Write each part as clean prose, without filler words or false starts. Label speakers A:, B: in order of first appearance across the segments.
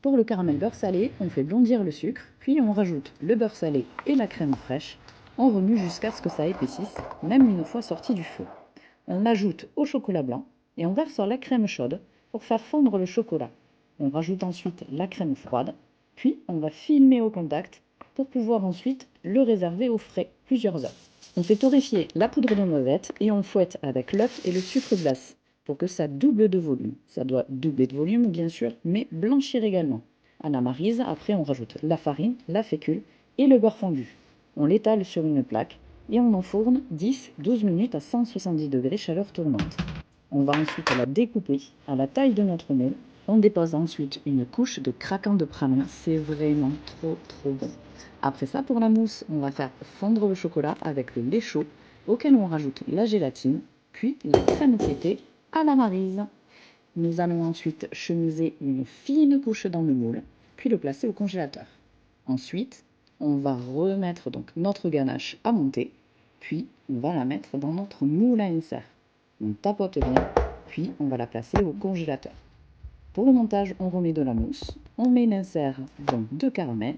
A: Pour le caramel beurre salé, on fait blondir le sucre, puis on rajoute le beurre salé et la crème fraîche. On remue jusqu'à ce que ça épaississe, même une fois sorti du feu. On l'ajoute au chocolat blanc et on verse la crème chaude pour faire fondre le chocolat. On rajoute ensuite la crème froide, puis on va filmer au contact pour pouvoir ensuite le réserver au frais plusieurs heures. On fait torréfier la poudre de noisette et on fouette avec l'œuf et le sucre glace pour que ça double de volume. Ça doit doubler de volume bien sûr, mais blanchir également. À la maryse, après on rajoute la farine, la fécule et le beurre fondu. On l'étale sur une plaque et on enfourne 10-12 minutes à 170 degrés chaleur tournante. On va ensuite la découper à la taille de notre moule. On dépose ensuite une couche de craquant de praline. C'est vraiment trop bon. Après ça, pour la mousse, on va faire fondre le chocolat avec le lait chaud auquel on rajoute la gélatine, puis la crème fouettée à la maryse. Nous allons ensuite chemiser une fine couche dans le moule, puis le placer au congélateur. Ensuite, on va remettre donc notre ganache à monter, puis on va la mettre dans notre moule à insert. On tapote bien, puis on va la placer au congélateur. Pour le montage, on remet de la mousse, on met l'insert donc de caramel,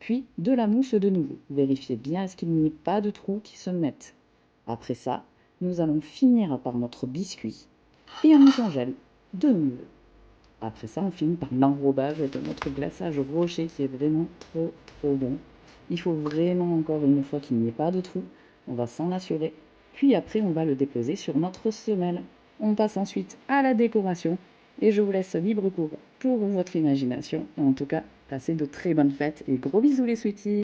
A: puis de la mousse de nouveau. Vérifiez bien à ce qu'il n'y ait pas de trous qui se mettent. Après ça, nous allons finir par notre biscuit et on congèle de nouveau. Après ça, on finit par l'enrobage de notre glaçage rocher qui est vraiment trop bon. Il faut vraiment encore une fois qu'il n'y ait pas de trou. On va s'en assurer. Puis après, on va le déposer sur notre semelle. On passe ensuite à la décoration. Et je vous laisse libre cours pour votre imagination. En tout cas, passez de très bonnes fêtes et gros bisous les sweeties!